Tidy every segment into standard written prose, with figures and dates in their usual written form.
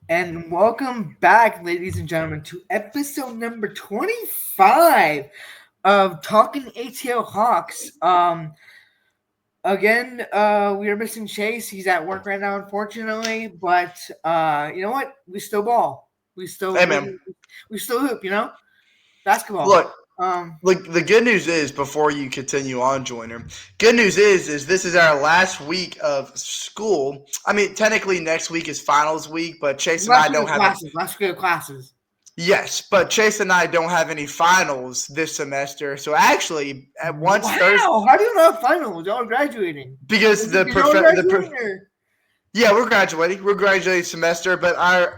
And welcome back, ladies and gentlemen, to episode number 25 of Talkin ATL Hawks. Again, we are missing Chase. He's at work right now, unfortunately. But you know what? We still ball. We still Hey, man. we still hoop. Basketball. Look, Um, look. The good news is, before you continue on, Joiner. Good news is this is our last week of school. I mean, technically next week is finals week, but Chase and I last week don't of have it. classes. Last week of classes. Yes, but Chase and I don't have any finals this semester. So actually, at once Thursday, Wow! How do you not finals? Y'all are graduating. because the Y'all are the graduating. Or? Yeah, we're graduating. We're graduating semester, but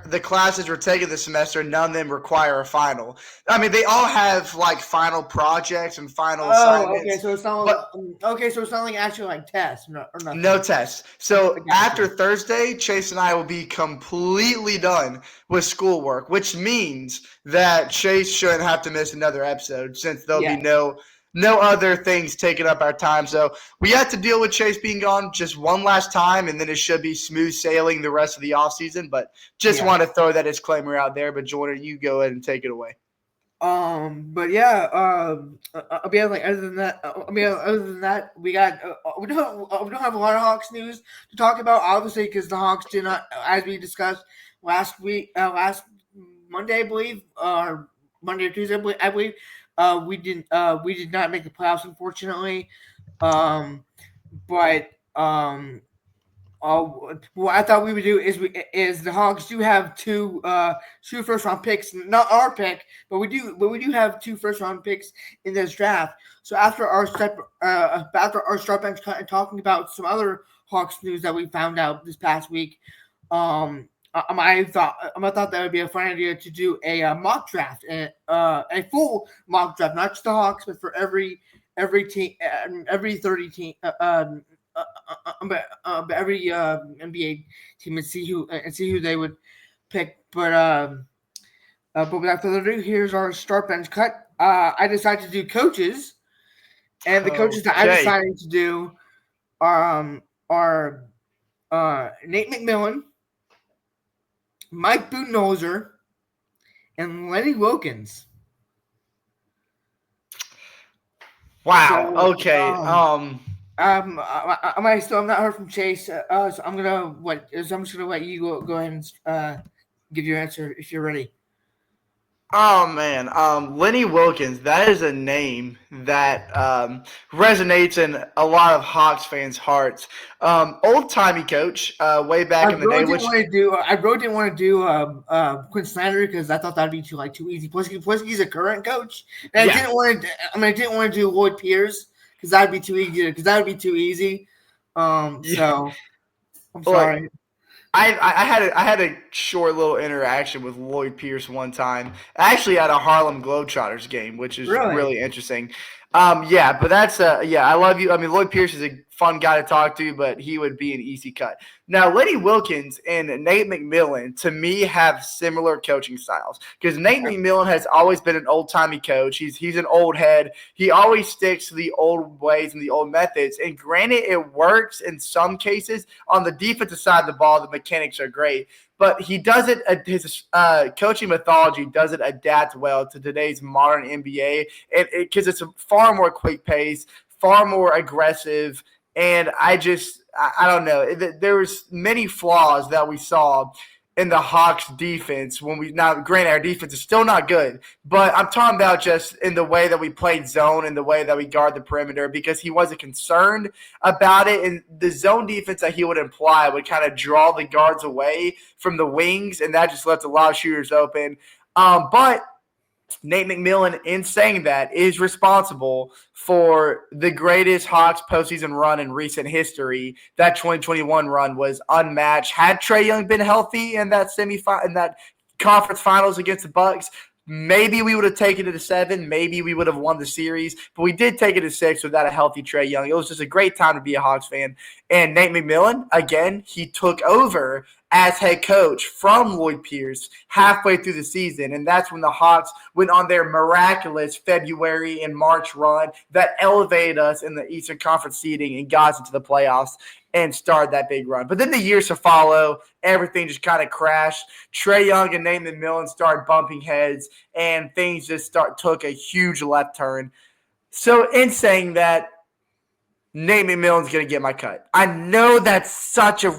the classes we're taking this semester, none of them require a final. I mean, they all have like final projects and final Oh, okay. assignments, So it's not but okay. So it's not like actual like tests or no nothing. tests. I So got after you. Thursday, Chase and I will be completely done with schoolwork, which means that Chase shouldn't have to miss another episode since there'll be Yeah. no other things taking up our time. So we have to deal with Chase being gone just one last time, and then it should be smooth sailing the rest of the offseason. But just Yeah. want to throw that disclaimer out there. But Jordan, you go ahead and take it away. But yeah. I mean, like other than that, we don't have a lot of Hawks news to talk about, obviously, because the Hawks did not, as we discussed last Monday, I believe, or Monday or Tuesday, I believe, we did not make the playoffs, unfortunately. Um, but what I thought we would do is the Hawks do have two first round picks, not our pick, but we do have two first round picks in this draft. So after our start bench cut and talking about some other Hawks news that we found out this past week, I thought that would be a fun idea to do a mock draft, a full mock draft, not just the Hawks, but for every team, every 30 team. Every NBA team and see who they would pick. But without further ado, here's our start bench cut. I decided to do coaches, and the coaches that I Okay. decided to do are Nate McMillan, Mike Budenholzer, and Lenny Wilkins. Wow. So Okay. I still have not heard from Chase. So I'm gonna what? So I'm just gonna let you go ahead and give your answer if you're ready. Oh man, Lenny Wilkins. That is a name that resonates in a lot of Hawks fans' hearts. Old timey coach, way I back in the day. really didn't Which want to do. I really didn't want to do Quinn Snyder because I thought that'd be too easy. Plus he's a current coach, and I yeah, didn't want to. I mean, I didn't want to do Lloyd Pierce because that'd be too easy. Because that would be too easy. yeah. So I'm Look, sorry. I had a short little interaction with Lloyd Pierce one time, actually at a Harlem Globetrotters game, which is Really? really interesting. Yeah, but that's yeah, I love you. I mean, Lloyd Pierce is a fun guy to talk to, but he would be an easy cut. Now, Lenny Wilkins and Nate McMillan to me have similar coaching styles because Nate Okay. McMillan has always been an old timey coach. He's an old head. He always sticks to the old ways and the old methods. And granted, it works in some cases. On the defensive side of the ball, the mechanics are great, but he doesn't. His coaching methodology doesn't adapt well to today's modern NBA, and because it's a far more quick pace, far more aggressive, and I don't know. There was many flaws that we saw in the Hawks defense when we now granted our defense is still not good, but I'm talking about just in the way that we played zone and the way that we guard the perimeter because he wasn't concerned about it, and the zone defense that he would imply would kind of draw the guards away from the wings, and that just left a lot of shooters open. But Nate McMillan, in saying that, is responsible for the greatest Hawks postseason run in recent history. That 2021 run was unmatched. Had Trae Young been healthy in that in that conference finals against the Bucks, maybe we would have taken it to 7. Maybe we would have won the series, but we did take it to 6 without a healthy Trae Young. It was just a great time to be a Hawks fan. And Nate McMillan, again, he took over as head coach from Lloyd Pierce halfway through the season. And that's when the Hawks went on their miraculous February and March run that elevated us in the Eastern Conference seeding and got us into the playoffs. and started that big run. But then the years to follow, everything just kind of crashed. Trae Young and Nathan Millen started bumping heads, and things just took a huge left turn. So in saying that, Nate McMillan's going to get my cut. I know that's such a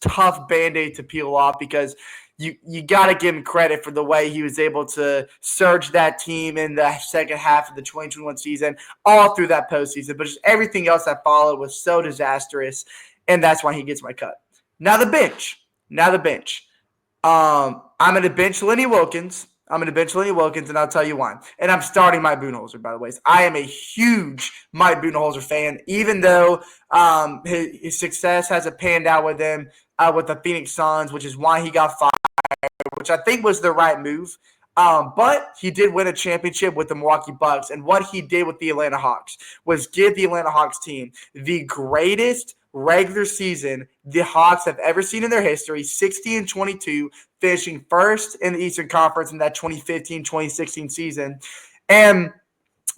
tough Band-Aid to peel off because you got to give him credit for the way he was able to surge that team in the second half of the 2021 season, all through that postseason. But just everything else that followed was so disastrous, and that's why he gets my cut. Now the bench. I'm going to bench Lenny Wilkins. And I'll tell you why. And I'm starting Mike Budenholzer, by the way. I am a huge Mike Budenholzer fan, even though his success hasn't panned out with him with the Phoenix Suns, which is why he got fired, which I think was the right move. But he did win a championship with the Milwaukee Bucks, and what he did with the Atlanta Hawks was give the Atlanta Hawks team the greatest regular season the Hawks have ever seen in their history, 60-22, finishing first in the Eastern Conference in that 2015-2016 season, and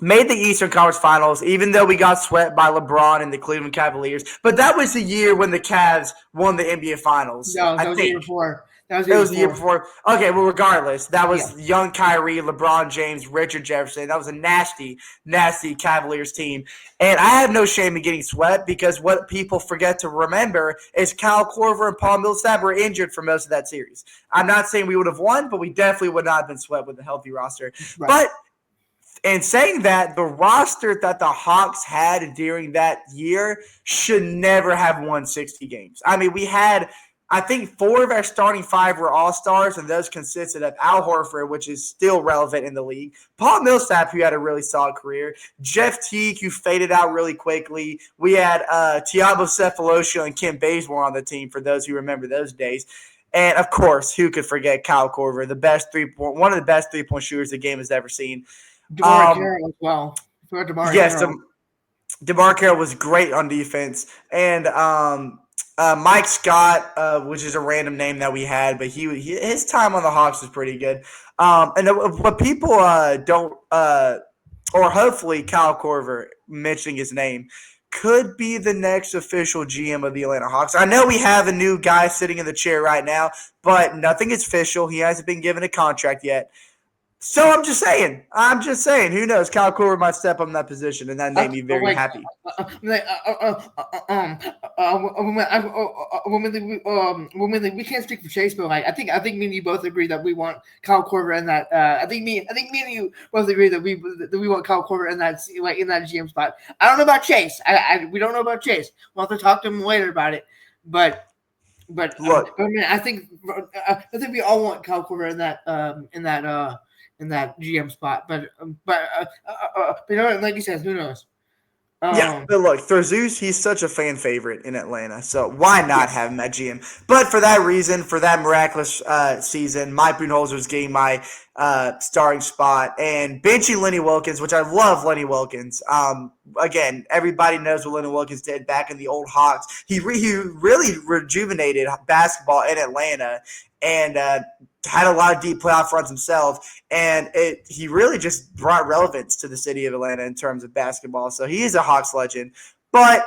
made the Eastern Conference Finals, even though we got swept by LeBron and the Cleveland Cavaliers. But that was the year when the Cavs won the NBA Finals. No, that was the year before. It was the year before. Okay, well, regardless, that was young Kyrie, LeBron James, Richard Jefferson. That was a nasty, nasty Cavaliers team. And I have no shame in getting swept because what people forget to remember is Kyle Korver and Paul Millsap were injured for most of that series. I'm not saying we would have won, but we definitely would not have been swept with a healthy roster. Right. But in saying that, the roster that the Hawks had during that year should never have won 60 games. I mean, we had – I think 4 of our starting 5 were all-stars, and those consisted of Al Horford, which is still relevant in the league, Paul Millsap, who had a really solid career, Jeff Teague, who faded out really quickly. We had Thiago Cephalosio and Kim Bazemore on the team, for those who remember those days. And, of course, who could forget Kyle Korver, one of the best three-point shooters the game has ever seen. DeMar Carroll as well. Yes, DeMar Carroll was great on defense. And Mike Scott, which is a random name that we had, but his time on the Hawks was pretty good. And what people don't, or hopefully Kyle Korver, mentioning his name, could be the next official GM of the Atlanta Hawks. I know we have a new guy sitting in the chair right now, but nothing is official. He hasn't been given a contract yet. So I'm just saying, who knows? Kyle Korver might step up in that position, and that made me very happy. We can't speak for Chase, but I think me and you both agree that we want Kyle Korver in that. I think me and you both agree that we want Kyle Korver in that in that GM spot. I don't know about Chase. We don't know about Chase. We'll have to talk to him later about it. But look, I think we all want Kyle Korver in that GM spot, but you know, like you said, who knows? Yeah, but look, Thurzeus, he's such a fan favorite in Atlanta, so why not have him at GM? But for that reason, for that miraculous season, Mike Budenholzer is getting my starting spot, and benching Lenny Wilkins, which I love Lenny Wilkins. Again, everybody knows what Lenny Wilkins did back in the old Hawks. He really rejuvenated basketball in Atlanta, and had a lot of deep playoff runs himself, and he really just brought relevance to the city of Atlanta in terms of basketball. So he is a Hawks legend. But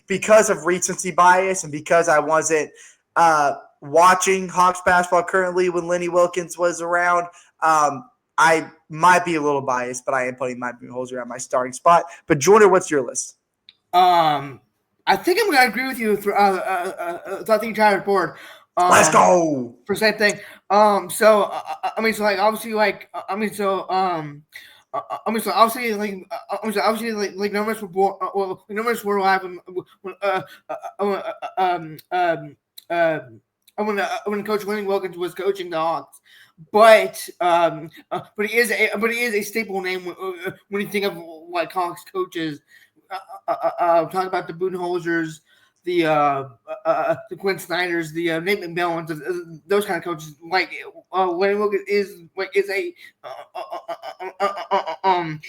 because of recency bias and because I wasn't watching Hawks basketball currently when Lenny Wilkins was around, I might be a little biased, but I am putting Mike Budenholzer at my starting spot. But Jordan, what's your list? I think I'm going to agree with you throughout the entire board. Let's go for same thing. So obviously none of us were born. None of us were alive when Coach Lenny Wilkins was coaching the Hawks. But he is a staple name when you think of like Hawks coaches. Talk about the Budenholzers, the Quinn Snyders, the Nate McMillans, those kind of coaches. Lenny Wilkins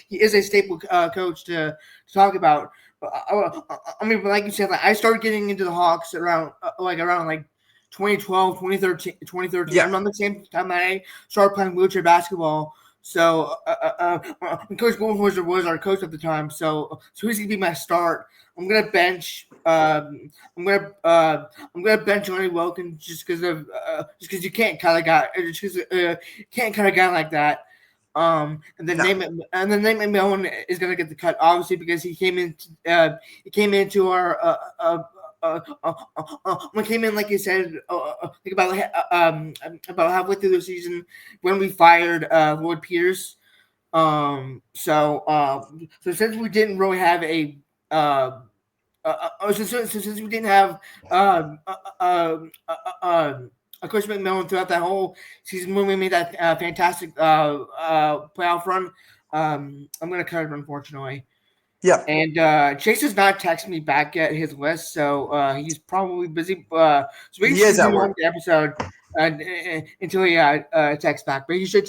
he is a staple coach to talk about. I mean, like you said, I started getting into the Hawks around 2012, 2013. Yeah. Around the same time that I started playing wheelchair basketball. So Coach Bullhorser was our coach at the time. So he's gonna be my start. I'm gonna bench. I'm gonna bench Johnny Wilkins just because you can't cut a guy. Just because can't cut a guy like that. And then No. Nate McMillan is gonna get the cut, obviously, because he came into our when came in, like you said, like about halfway through the season when we fired Lloyd Pierce. So since we didn't really have since we didn't have a Coach McMillan throughout that whole season when we made that fantastic playoff run, I'm gonna cut it, unfortunately. Yeah. And Chase has not texted me back yet his list, so he's probably busy. So we He should is at continue on work. the episode until he texts back. But he should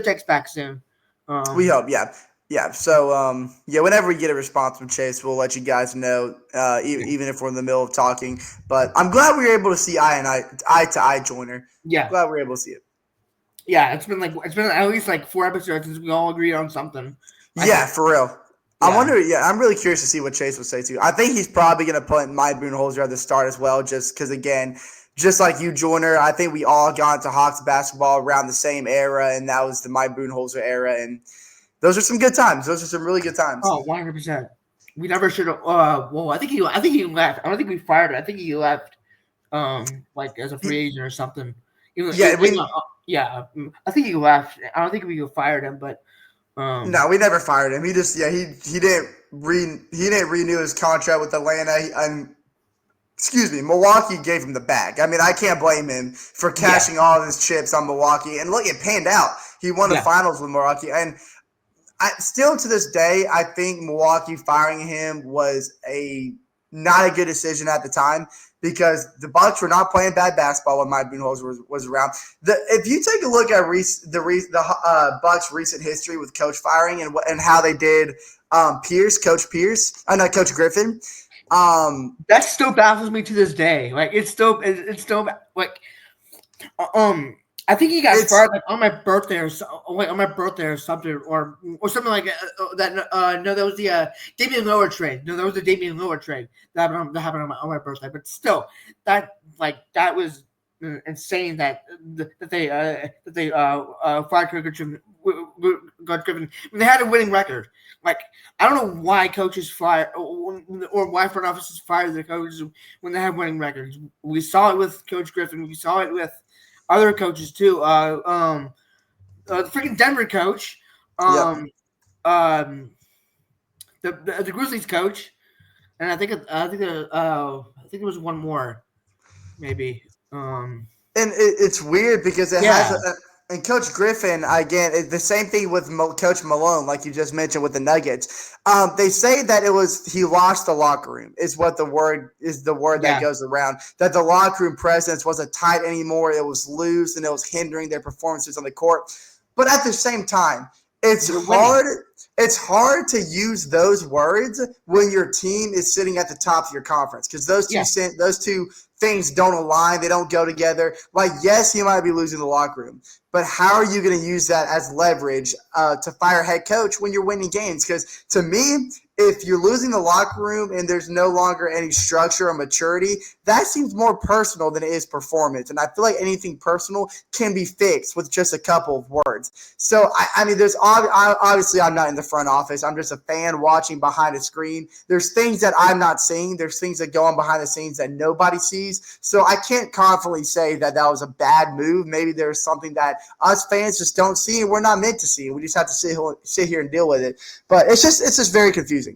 text back soon. We hope, yeah. Yeah. So, yeah, whenever we get a response from Chase, we'll let you guys know, even if we're in the middle of talking. But I'm glad we were able to see eye to eye Joyner. Yeah, Glad we were able to see it. yeah. It's been at least like 4 episodes since we all agreed on something. Yeah, for real. Yeah. I wonder. Yeah, I'm really curious to see what Chase will say too. I think he's probably going to put my Boonholzer at the start as well, just because again, just like you, Joyner, I think we all got into Hawks basketball around the same era, and that was the my Boonholzer era, and those are some good times. Those are some really good times. Oh, 100%. We never should have. Well, I think he left. I don't think we fired him. I think he left. Like as a free agent or something. Yeah, I think he left. I don't think we fired him, but no, we never fired him. He just he didn't renew his contract with Atlanta, and Milwaukee gave him the bag. I mean, I can't blame him for cashing all of his chips on Milwaukee. And look, it panned out. He won the finals with Milwaukee, and still to this day, I think Milwaukee firing him was not a good decision at the time, because the Bucks were not playing bad basketball when Mike Budenholzer was around. If you take a look at the Bucks' recent history with coach firing and how they did Coach Griffin. That still baffles me to this day. Like it's still like I think he got fired like on my birthday or something or something like that. No, that was the Damian Lillard trade. No, that was the Damian Lillard trade that happened on my birthday. But still, that was insane that they fired Coach Griffin when they had a winning record. Like I don't know why coaches fire or why front offices fire their coaches when they have winning records. We saw it with Coach Griffin. We saw it with other coaches too. The freaking Denver coach, the Grizzlies coach, and I think there was one more, maybe. And it's weird because it has. And Coach Griffin, again, the same thing with Coach Malone, like you just mentioned with the Nuggets. They say that he lost the locker room is the word that goes around, that the locker room presence wasn't tight anymore. It was loose and it was hindering their performances on the court. But at the same time, it's hard to use those words when your team is sitting at the top of your conference, because those two things don't align. They don't go together. Like, yes, you might be losing the locker room, but how are you going to use that as leverage to fire head coach when you're winning games? Because to me, if you're losing the locker room and there's no longer any structure or maturity, that seems more personal than it is performance. And I feel like anything personal can be fixed with just a couple of words. So, I mean, obviously I'm not in the front office. I'm just a fan watching behind a screen. There's things that I'm not seeing. There's things that go on behind the scenes that nobody sees. So I can't confidently say that was a bad move. Maybe there's something that us fans just don't see and we're not meant to see. We just have to sit here and deal with it. But it's just very confusing.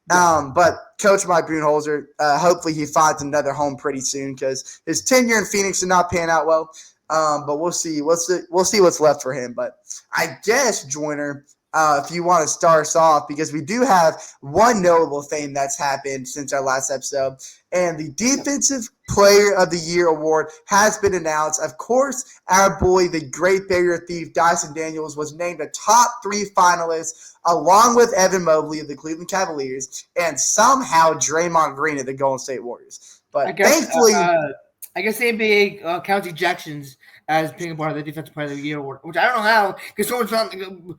But Coach Mike Budenholzer, hopefully he finds another home pretty soon, because his tenure in Phoenix did not pan out well. But we'll see. We'll see what's left for him. But I guess, Joyner, if you want to start us off, because we do have one notable thing that's happened since our last episode, and the Defensive Player of the Year award has been announced. Of course, our boy, the great barrier thief, Dyson Daniels, was named a top 3 finalist, along with Evan Mobley of the Cleveland Cavaliers, and somehow Draymond Green of the Golden State Warriors. But thankfully, I guess the NBA counts ejections as being part of the Defensive Player of the Year award, which I don't know how because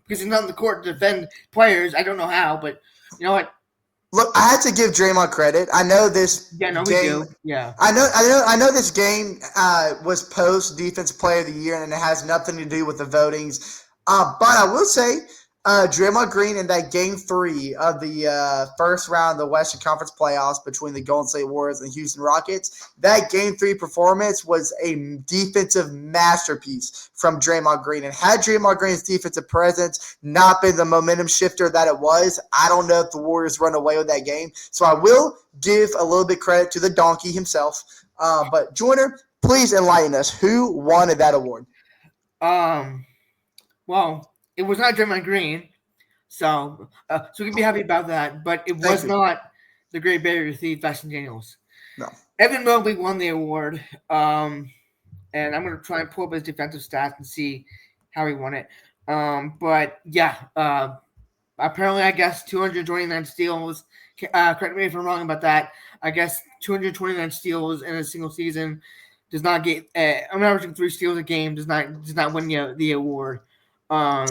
he's not on the court to defend players. I don't know how, but you know what? Look, I had to give Draymond credit. I know this Yeah, no, we game. do. Yeah. I know this game was post Defensive Player of the Year, and it has nothing to do with the votings. But I will say, Draymond Green in that Game 3 of the first round of the Western Conference playoffs between the Golden State Warriors and the Houston Rockets, that Game 3 performance was a defensive masterpiece from Draymond Green. And had Draymond Green's defensive presence not been the momentum shifter that it was, I don't know if the Warriors run away with that game. So I will give a little bit credit to the donkey himself. But Joyner, please enlighten us. Who wanted that award? Well, it was not Draymond Green, so we can be happy about that. But it was not the Great Barrier Reef, Dyson Daniels. No. Evan Mobley won the award, and I'm going to try and pull up his defensive stats and see how he won it. But yeah, apparently, I guess 229 steals. Correct me if I'm wrong about that. I guess 229 steals in a single season does not get. I'm averaging 3 steals a game. Does not win the award. I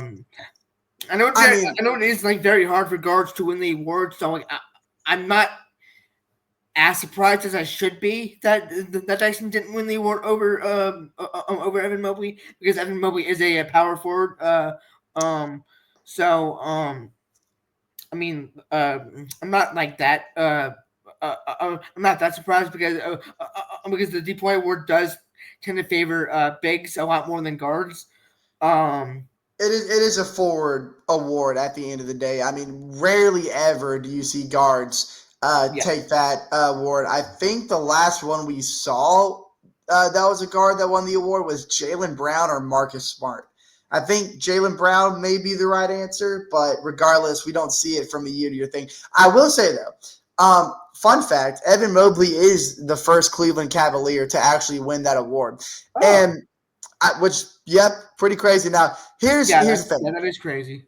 know it is like very hard for guards to win the award, so like, I'm not as surprised as I should be that Dyson didn't win the award over Evan Mobley, because Evan Mobley is a power forward. I mean, I'm not like that. I'm not that surprised because the DPOY award does tend to favor bigs a lot more than guards. It is a forward award at the end of the day. I mean, rarely ever do you see guards take that award. I think the last one we saw that was a guard that won the award was Jaylen Brown or Marcus Smart. I think Jaylen Brown may be the right answer, but regardless, we don't see it from a year-to-year thing. I will say, though, fun fact, Evan Mobley is the first Cleveland Cavalier to actually win that award. Oh. And pretty crazy. Now, here's the thing. Yeah, that is crazy.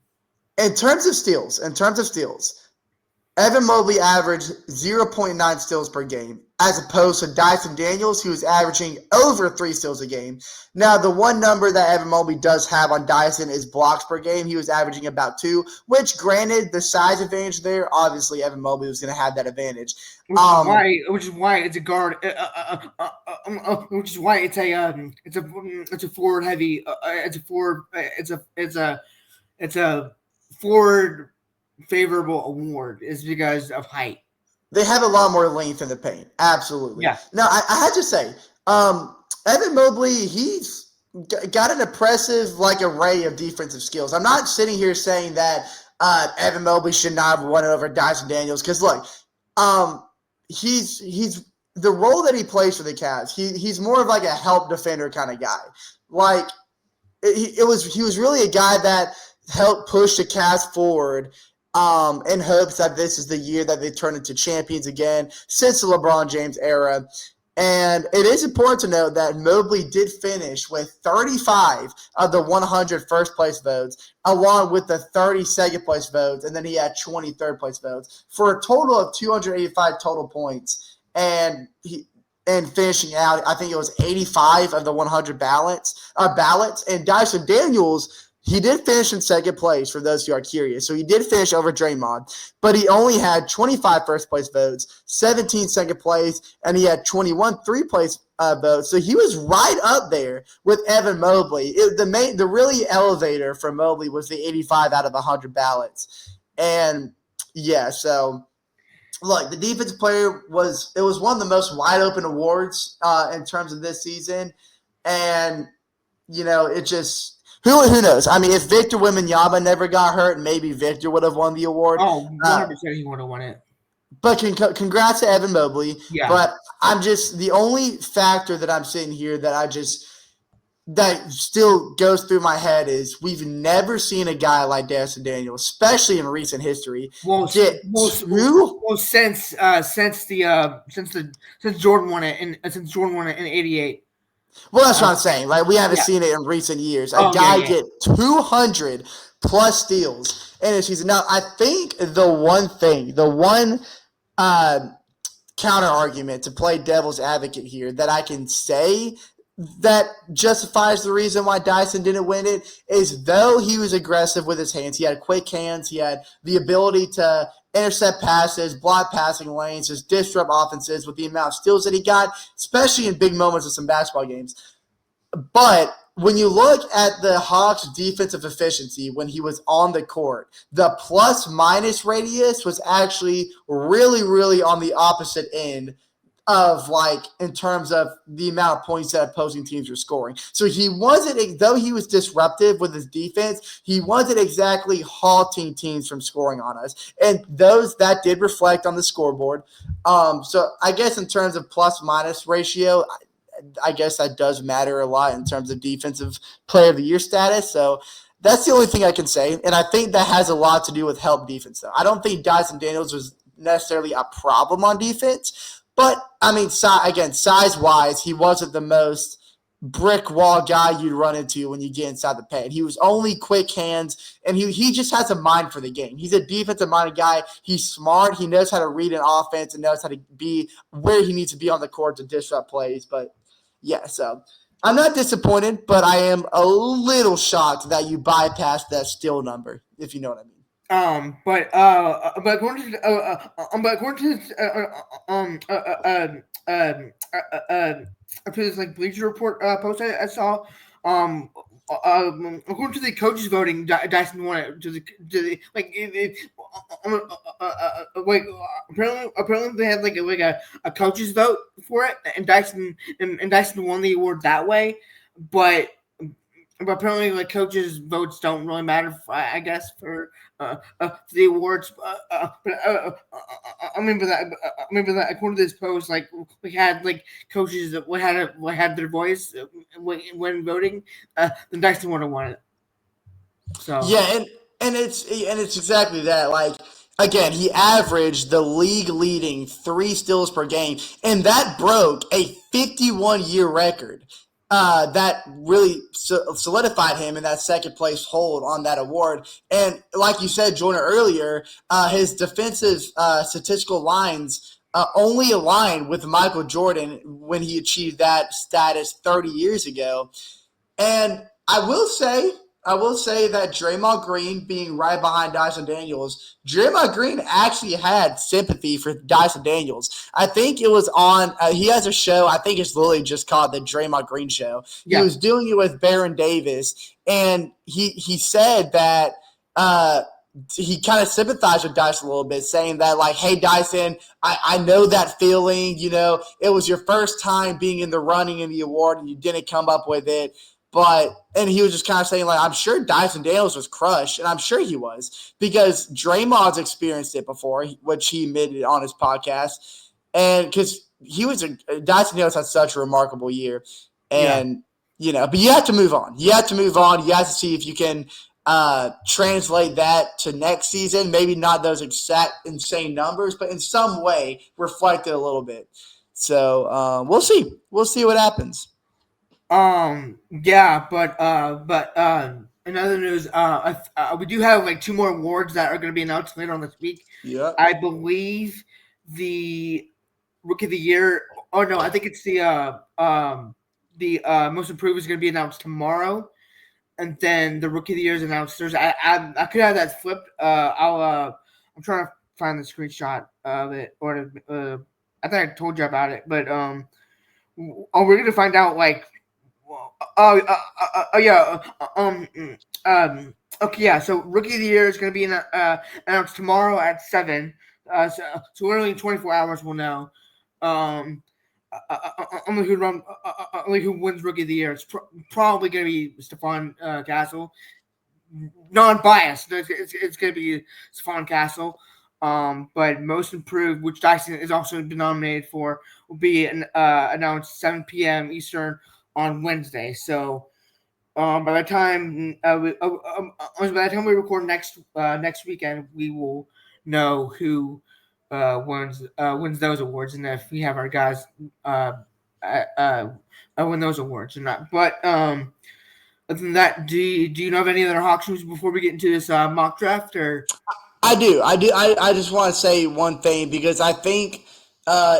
In terms of steals, Evan Mobley averaged 0.9 steals per game, as opposed to Dyson Daniels, who is averaging over 3 steals a game. Now, the one number that Evan Mobley does have on Dyson is blocks per game. He was averaging about 2, which, granted, the size advantage there, obviously Evan Mobley was going to have that advantage. Which is why it's a guard. Which is why it's a forward heavy. It's a forward favorable award is because of height. They have a lot more length in the paint. Absolutely. Yeah. Now, I had to say, Evan Mobley, he's got an impressive array of defensive skills. I'm not sitting here saying that Evan Mobley should not have won over Dyson Daniels because, look, he's the role that he plays for the Cavs. He's more of like a help defender kind of guy. He was really a guy that helped push the Cavs forward in hopes that this is the year that they turn into champions again since the LeBron James era. And it is important to note that Mobley did finish with 35 of the 100 first-place votes, along with the 30 second-place votes, and then he had 20 third-place votes, for a total of 285 total points. And finishing out, I think it was 85 of the 100 ballots. And Dyson Daniels, he did finish in second place, for those who are curious. So he did finish over Draymond, but he only had 25 first-place votes, 17 second place, and he had 21 three-place votes. So he was right up there with Evan Mobley. The really elevator for Mobley was the 85 out of 100 ballots. And, yeah, so look, the defensive player was one of the most wide-open awards in terms of this season. And, it just – Who knows? I mean, if Victor Wembanyama never got hurt, maybe Victor would have won the award. Oh, 100% he would have won it. But congrats to Evan Mobley. Yeah. But I'm just – the only factor that I'm sitting here that that still goes through my head is we've never seen a guy like Dyson Daniels, especially in recent history, since Jordan won it in '88. Well, that's what I'm saying. We haven't seen it in recent years. A guy get 200 plus steals in a season. Now, I think the one counter argument to play devil's advocate here that I can say that justifies the reason why Dyson didn't win it is though he was aggressive with his hands, he had quick hands, he had the ability to intercept passes, block passing lanes, just disrupt offenses with the amount of steals that he got, especially in big moments of some basketball games. But when you look at the Hawks' defensive efficiency when he was on the court, the plus-minus radius was actually really, really on the opposite end of like in terms of the amount of points that opposing teams were scoring. So he wasn't, though he was disruptive with his defense, he wasn't exactly halting teams from scoring on us. And those that did reflect on the scoreboard. So I guess in terms of plus minus ratio, I guess that does matter a lot in terms of defensive player of the year status. So that's the only thing I can say. And I think that has a lot to do with help defense, though. I don't think Dyson Daniels was necessarily a problem on defense. But, I mean, size-wise, he wasn't the most brick wall guy you'd run into when you get inside the paint. He was only quick hands, and he just has a mind for the game. He's a defensive-minded guy. He's smart. He knows how to read an offense and knows how to be where he needs to be on the court to disrupt plays. But, yeah, so I'm not disappointed, but I am a little shocked that you bypassed that steal number, if you know what I mean. But according to this like Bleacher Report post I saw, according to the coaches voting, Dyson won it. Like apparently they had like a coaches vote for it, and Dyson won the award that way, but. But apparently, like coaches' votes don't really matter. I guess for the awards. I remember that. According to this post, like we had like coaches that had their voice when voting. Then Dyson would have won it. So yeah, and it's exactly that. Like again, he averaged the league leading 3 steals per game, and that broke a 51-year record. That really solidified him in that second place hold on that award. And like you said, Jordan, earlier, his defensive statistical lines only align with Michael Jordan when he achieved that status 30 years ago. And I will say that Draymond Green being right behind Dyson Daniels, Draymond Green actually had sympathy for Dyson Daniels. I think it was on he has a show, I think it's literally just called the Draymond Green Show. Yeah. He was doing it with Baron Davis, and he said that he kind of sympathized with Dyson a little bit, saying that, like, hey, Dyson, I know that feeling. You know, it was your first time being in the running in the award, and you didn't come up with it. And he was just kind of saying, like, I'm sure Dyson Daniels was crushed, and I'm sure he was, because Draymond's experienced it before, which he admitted on his podcast. And because Dyson Daniels had such a remarkable year. And, you know, but you have to move on. You have to see if you can translate that to next season. Maybe not those exact insane numbers, but in some way reflect it a little bit. So we'll see. We'll see what happens. Yeah, but in other news, we do have like 2 more awards that are going to be announced later on this week. Yeah, I believe the Rookie of the Year. Oh no, I think it's the Most Improved is going to be announced tomorrow, and then the Rookie of the Year is announced Thursday. I could have that flipped. I'm trying to find the screenshot of it, or I think I told you about it, but we're going to find out like. Okay, yeah. So Rookie of the Year is going to be announced tomorrow at 7. So literally in 24 hours we'll know. Only who wins Rookie of the Year. It's probably going to be Stephon Castle. Non-biased. It's going to be Stephon Castle. But Most Improved, which Dyson is also been nominated for, will be announced 7 p.m. Eastern on Wednesday. So by the time we record next weekend, we will know who wins those awards, and if we have our guys win those awards or not. But other than that, do you know of any other Hawks news before we get into this mock draft? Or I do. I just want to say one thing, because I think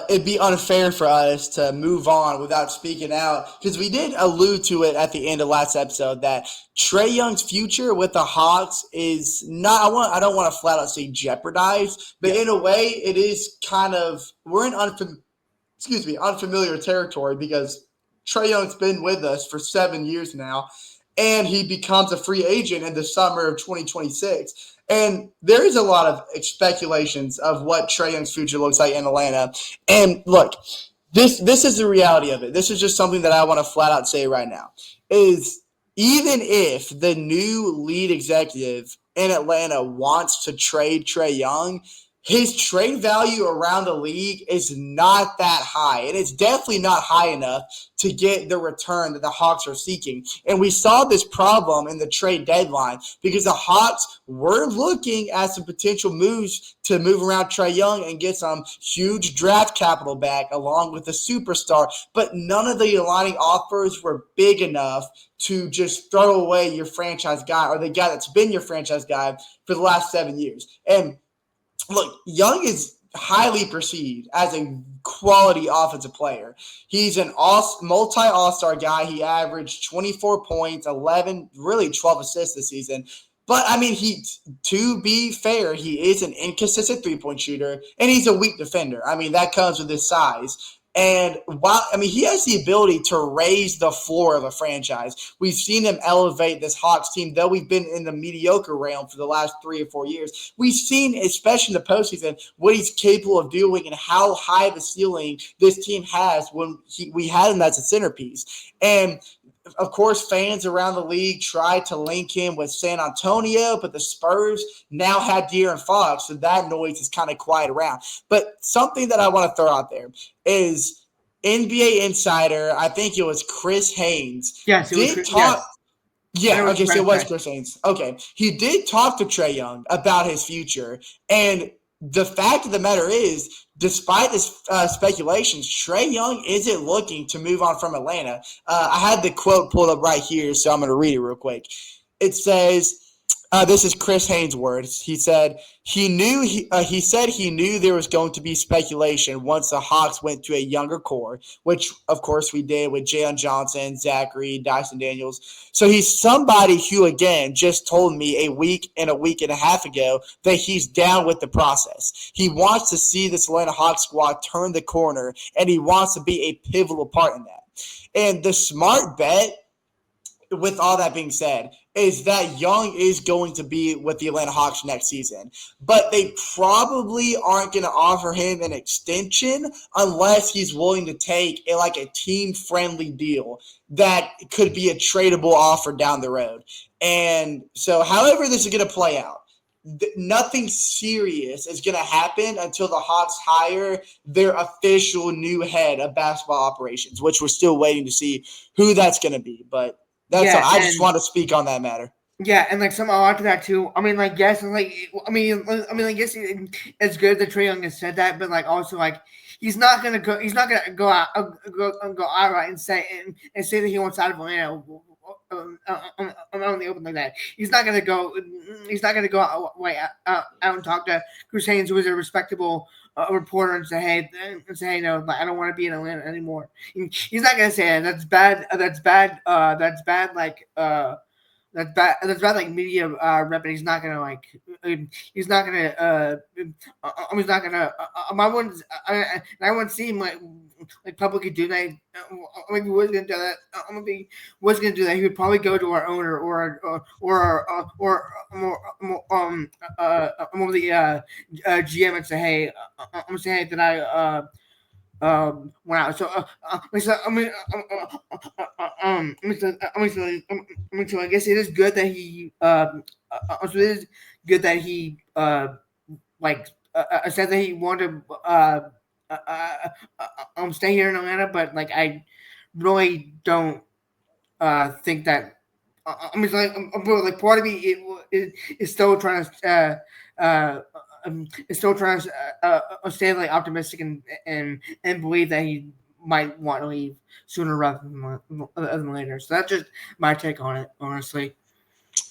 it'd be unfair for us to move on without speaking out, because we did allude to it at the end of last episode that Trae Young's future with the Hawks is not. I don't want to flat out say jeopardized, but in a way, it is kind of we're in unfamiliar territory because Trae Young's been with us for 7 years now, and he becomes a free agent in the summer of 2026. And there is a lot of speculations of what Trae Young's future looks like in Atlanta. And look, this is the reality of it. This is just something that I want to flat out say right now. Is even if the new lead executive in Atlanta wants to trade Trae Young, his trade value around the league is not that high, and it's definitely not high enough to get the return that the Hawks are seeking. And we saw this problem in the trade deadline because the Hawks were looking at some potential moves to move around Trae Young and get some huge draft capital back along with a superstar, but none of the aligning offers were big enough to just throw away your franchise guy or the guy that's been your franchise guy for the last 7 years. And look, Young is highly perceived as a quality offensive player. He's an multi-all-star guy. He averaged 24 points, 12 assists this season. But, I mean, to be fair, he is an inconsistent three-point shooter, and he's a weak defender. I mean, that comes with his size. And he has the ability to raise the floor of a franchise. We've seen him elevate this Hawks team, though we've been in the mediocre realm for the last 3 or 4 years. We've seen, especially in the postseason, what he's capable of doing and how high of a ceiling this team has when we had him as a centerpiece. And of course, fans around the league tried to link him with San Antonio, but the Spurs now had De'Aaron Fox, so that noise is kind of quiet around. But something that I want to throw out there is NBA Insider, I think it was Chris Haynes. Yes, it was Chris Haynes. Yeah, okay, so it was Chris Haynes. Okay, he did talk to Trae Young about his future, and the fact of the matter is, despite this speculations, Trae Young isn't looking to move on from Atlanta. I had the quote pulled up right here, so I'm going to read it real quick. It says, this is Chris Haynes' words. He said he knew there was going to be speculation once the Hawks went to a younger core, which of course we did with Jalen Johnson, Zachary, Dyson Daniels. So he's somebody who, again, just told me a week and a half ago that he's down with the process. He wants to see this Atlanta Hawks squad turn the corner, and he wants to be a pivotal part in that. And the smart bet, with all that being said, is that Young is going to be with the Atlanta Hawks next season. But they probably aren't going to offer him an extension unless he's willing to take a team-friendly deal that could be a tradable offer down the road. And so however this is going to play out, nothing serious is going to happen until the Hawks hire their official new head of basketball operations, which we're still waiting to see who that's going to be. But that's all. I just want to speak on that matter. Yeah, and some I'll add to that too. I mean, yes, and yes, it's good that Trae Young has said that, but also he's not gonna go outright and say that he wants out of Atlanta. On the open like that, he's not gonna go out and talk to Chris Haynes, who is a respectable reporter, and say, hey, no, I don't want to be in Atlanta anymore. He's not gonna say that. That's bad. That's bad. That's bad. That's bad. That's bad. Media rep. And he's not gonna He's not gonna. He's not gonna. I wouldn't see him publicly do that. If he was gonna do that, he would probably go to our owner or the GM and say, hey, I'm gonna say that I went out. So I guess it is good that he said that he wanted to stay here in Atlanta, but I really don't think that. Part of me is still trying to stay optimistic and believe that he might want to leave sooner rather than later. So that's just my take on it, honestly.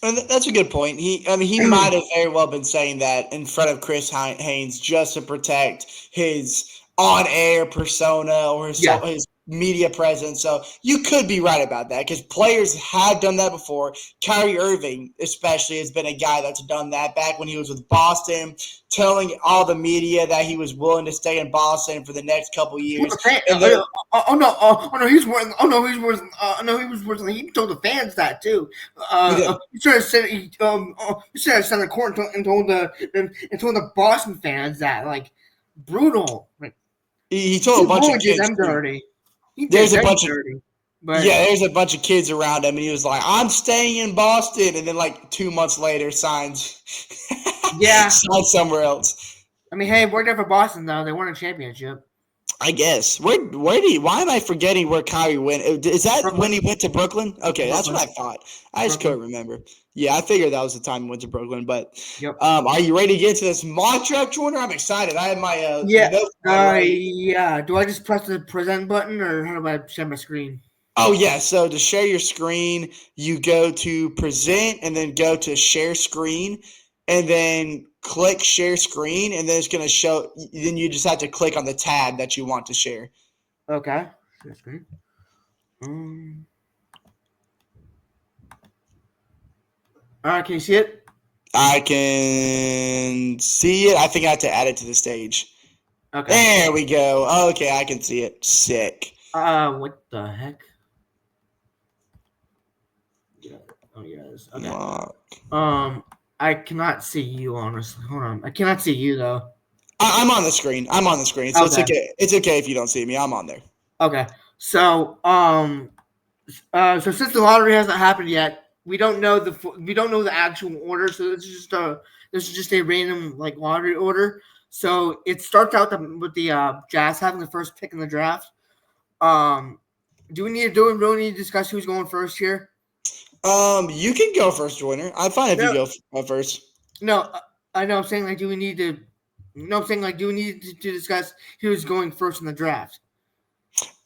And that's a good point. He might have very well been saying that in front of Chris Haynes just to protect his on-air persona or his media presence. So you could be right about that because players have done that before. Kyrie Irving, especially, has been a guy that's done that back when he was with Boston, telling all the media that he was willing to stay in Boston for the next couple years. And then, he told the fans that too. He should have said he should have sent a court and told the Boston fans that, like, brutal. Like, he told a bunch of kids them dirty. There's a bunch of kids around him, and he was like, "I'm staying in Boston," and then like 2 months later, signs somewhere else. I mean, hey, we're there for Boston though. They won a championship. I guess. Why am I forgetting where Kyrie went? Is that Brooklyn? When he went to Brooklyn? Okay, that's what I thought. I just couldn't remember. Yeah, I figured that was the time he went to Brooklyn. But are you ready to get into this mock draft, Jordan? I'm excited. I have my notes. Yeah. Do I just press the present button, or how do I share my screen? Oh yeah. So to share your screen, you go to present and then go to share screen, and then click share screen, and then it's going to show. Then you just have to click on the tab that you want to share. Okay. Share screen. All right, can you see it? I can see it. I think I have to add it to the stage. Okay. There we go. Okay, I can see it. Sick. What the heck? Yeah. Oh, yes. Okay. Lock. I cannot see you, honestly. Hold on. I cannot see you, though. I'm on the screen. So it's okay. It's okay if you don't see me. I'm on there. Okay. So, so since the lottery hasn't happened yet, we don't know the actual order. So this is just a random like lottery order. So it starts out with the Jazz having the first pick in the draft. Do we really need to discuss who's going first here? You can go first, Jordan. I'm fine if you go first. No, I know. I'm saying like, do we need to discuss who's going first in the draft?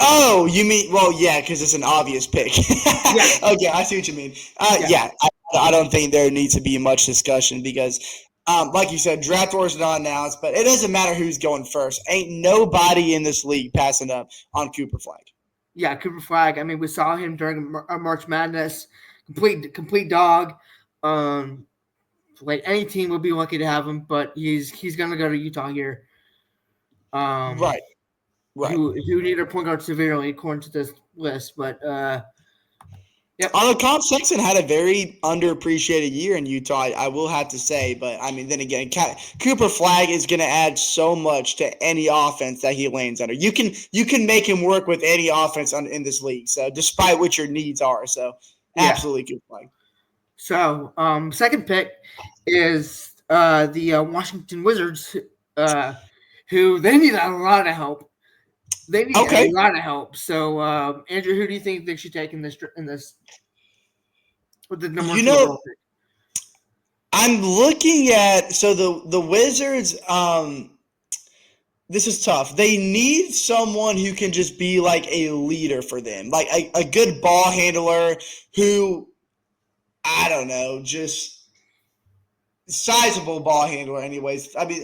Oh, you mean because it's an obvious pick. Yeah. Okay, I see what you mean. I don't think there needs to be much discussion because, like you said, draft order is not announced, but it doesn't matter who's going first. Ain't nobody in this league passing up on Cooper Flag. Yeah, Cooper Flag. I mean, we saw him during March Madness. Complete dog. Like any team would be lucky to have him, but he's gonna go to Utah here. Right. Who need a point guard severely according to this list, but Colin Sexton had a very underappreciated year in Utah, I will have to say. But I mean, then again, Cooper Flag is going to add so much to any offense that he lands under. You can make him work with any offense in this league. So despite what your needs are, absolutely Cooper Flag. So second pick is the Washington Wizards, who they need a lot of help. They need a lot of help. So, Andrew, who do you think they should take in this with the number one pick? I'm looking at the Wizards. This is tough. They need someone who can just be like a leader for them, like a good ball handler who, I don't know, just sizable ball handler. Anyways, I mean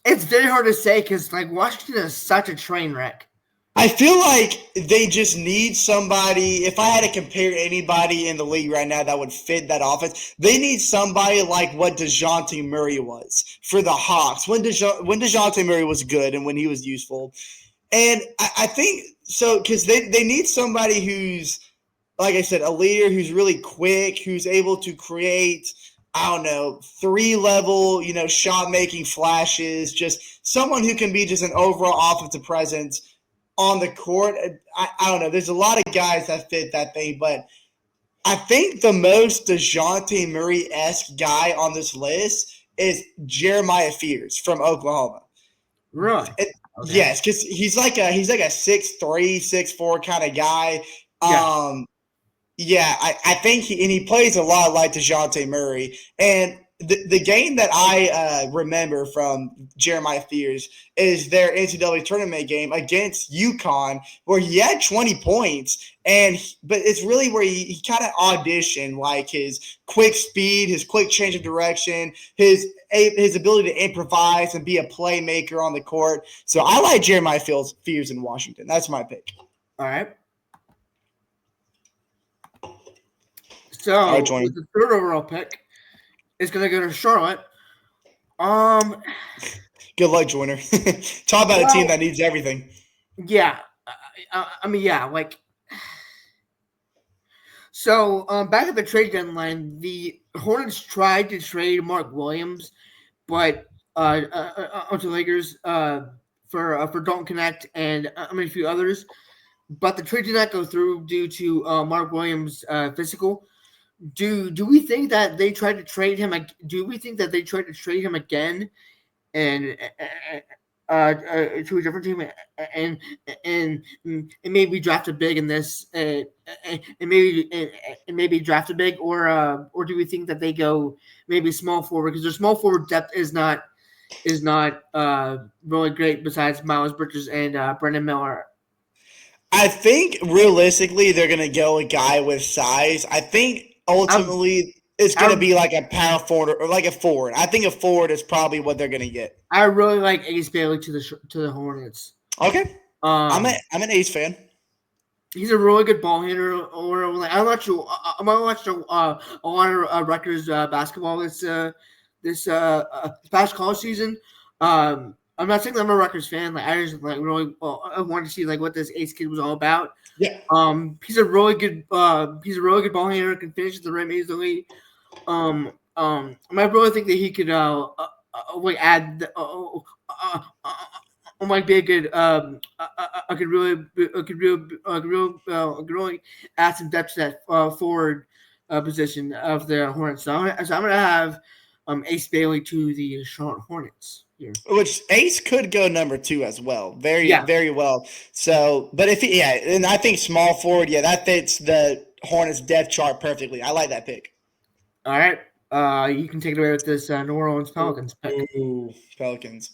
It's very hard to say because, like, Washington is such a train wreck. I feel like they just need somebody. If I had to compare anybody in the league right now that would fit that offense, they need somebody like what DeJounte Murray was for the Hawks when DeJounte Murray was good and when he was useful. And I think so because they need somebody who's, like I said, a leader who's really quick, who's able to create – I don't know, 3-level, shot-making flashes, just someone who can be just an overall offensive presence on the court. I don't know. There's a lot of guys that fit that thing, but I think the most DeJounte Murray-esque guy on this list is Jeremiah Fears from Oklahoma. Really? Okay. Yes, because he's like a 6'3", 6'4" kind of guy. Yeah. I think he plays a lot like DeJounte Murray. And the game that I remember from Jeremiah Fears is their NCAA tournament game against UConn, where he had 20 points, but it's really where he kind of auditioned like his quick speed, his quick change of direction, his ability to improvise and be a playmaker on the court. So I like Jeremiah Fears in Washington. That's my pick. All right. So with the third overall pick, it's going to go to Charlotte. Good luck, Joyner. Talk about a team that needs everything. Yeah, I mean, yeah, like. So back at the trade deadline, the Hornets tried to trade Mark Williams, but to the Lakers for Dalton Connect and a few others, but the trade did not go through due to Mark Williams' physical. Do we think that they tried to trade him? Do we think that they tried to trade him again, and to a different team, and maybe draft a big in this, and maybe draft a big, or do we think that they go maybe small forward because their small forward depth is not really great besides Miles Bridges and Brendan Miller. I think realistically they're going to go a guy with size. I think ultimately it's going to be like a power forward or like a forward. I think a forward is probably what they're going to get. I really like Ace Bailey to the Hornets. Okay, I'm an Ace fan. He's a really good ball handler. Or like I watched a lot of Rutgers basketball this past college season. I'm not saying that I'm a Rutgers fan. Like I just like really I wanted to see like what this Ace kid was all about. Yeah. He's a really good ball handler. Can finish at the rim easily. I really think that he could like add. Might be a good. I could really add some depth to that forward position of the Hornets. So I'm gonna have Ace Bailey to the Charlotte Hornets here. Which Ace could go number 2 as well. Very well. So, but and I think small forward, that fits the Hornets depth chart perfectly. I like that pick. All right. You can take it away with this New Orleans Pelicans pick. Ooh, Pelicans.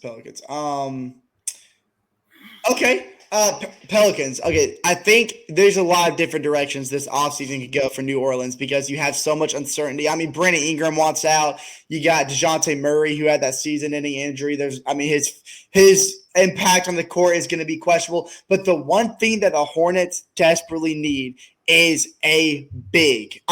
Okay. Pelicans. Okay, I think there's a lot of different directions this offseason could go for New Orleans because you have so much uncertainty. I mean, Brandon Ingram wants out. You got DeJounte Murray, who had that season-ending injury. His impact on the court is going to be questionable. But the one thing that the Hornets desperately need is a big.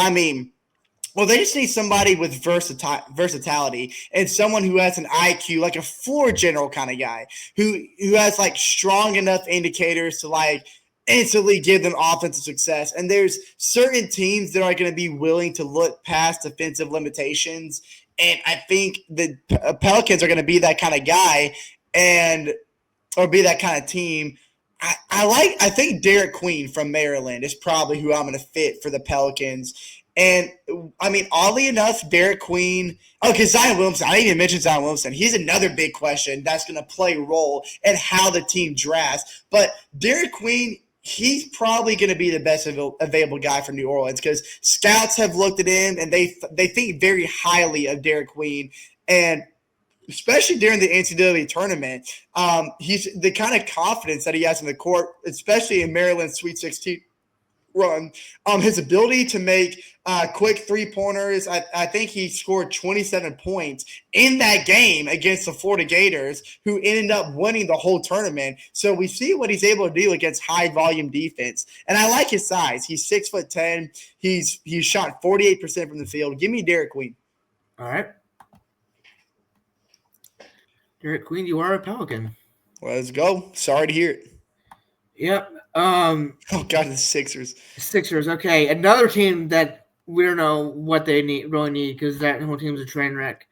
Well, they just need somebody with versatility and someone who has an IQ, like a floor general kind of guy who has like strong enough indicators to like instantly give them offensive success. And there's certain teams that are going to be willing to look past defensive limitations. And I think the Pelicans are going to be that kind of guy or be that kind of team. I think Derek Queen from Maryland is probably who I'm going to fit for the Pelicans. And, oddly enough, Derek Queen – okay, Zion Williamson. I didn't even mention Zion Williamson. He's another big question that's going to play a role in how the team drafts. But Derek Queen, he's probably going to be the best available guy for New Orleans because scouts have looked at him, and they think very highly of Derek Queen. And especially during the NCAA tournament, he's the kind of confidence that he has in the court, especially in Maryland's Sweet 16 run. His ability to make quick three-pointers. I think he scored 27 points in that game against the Florida Gators, who ended up winning the whole tournament. So we see what he's able to do against high-volume defense. And I like his size. He's 6'10". He's shot 48% from the field. Give me Derek Queen. All right. Derek Queen, you are a Pelican. Let's go. Sorry to hear it. Yep. Oh, God, the Sixers. Sixers. Okay. Another team that we don't know what they really need because that whole team's a train wreck.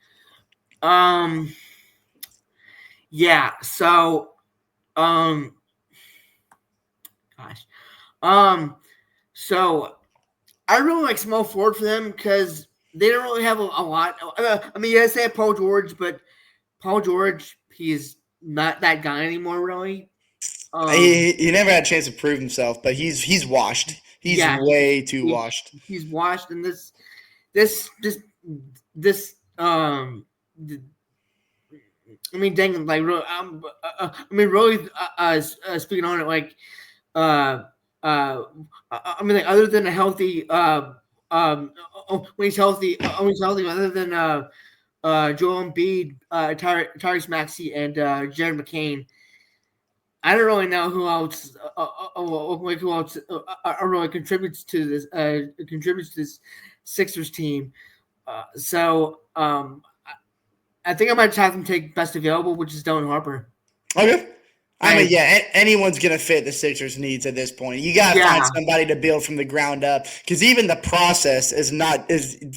Yeah. So, so I really like small forward for them because they don't really have a lot. Yes, they have Paul George, but Paul George, he's not that guy anymore, really. He never had a chance to prove himself, but he's washed. He's way too washed. He's washed, and this th- I mean, dang, like, really, speaking on it, like, uh, I mean, like, other than a healthy, when he's healthy, other than Joel Embiid, Tyrese Maxey, and Jared McCain. I don't really know who else, like who else really contributes to this Sixers team. I think I might just have them take best available, which is Dylan Harper. Okay. I mean, And yeah, anyone's going to fit the Sixers' needs at this point. You got to find yeah, somebody to build from the ground up because even the process is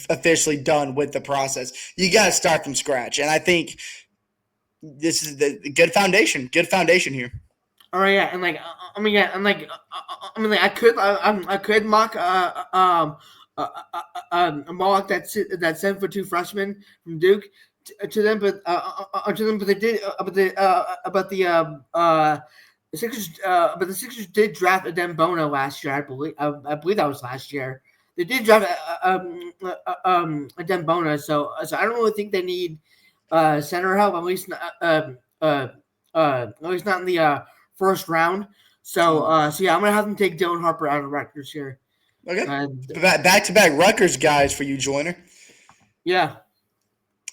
officially done with the process. You got to start from scratch, and I think this is the good foundation. Good foundation here. all right, yeah, and like, I could mock mock that 7'2" freshman from Duke to them, but they did, the Sixers, but the Sixers did draft Adem Bono last year. I believe that was last year. They did draft Adem Bono, so I don't really think they need center help. At least not in the first round. So yeah, I'm gonna have them take Dylan Harper out of Rutgers here. Okay. Back to back Rutgers guys for you, Joiner. Yeah.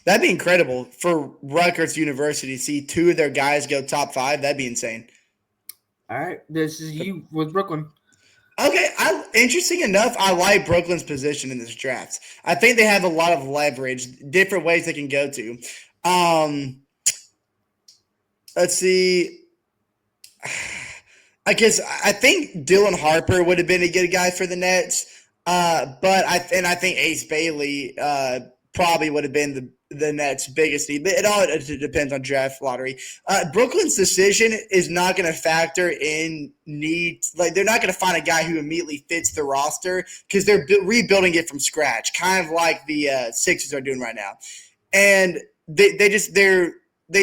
That'd be incredible for Rutgers University to see two of their guys go top 5. That'd be insane. All right, this is you with Brooklyn. Okay, interesting enough, I like Brooklyn's position in this draft. I think they have a lot of leverage, different ways they can go to. Let's see. I think Dylan Harper would have been a good guy for the Nets, but I think Ace Bailey probably would have been the Nets' biggest need. But it all depends on draft lottery. Brooklyn's decision is not going to factor in needs. Like, they're not going to find a guy who immediately fits the roster because they're rebuilding it from scratch, kind of like the Sixers are doing right now. And they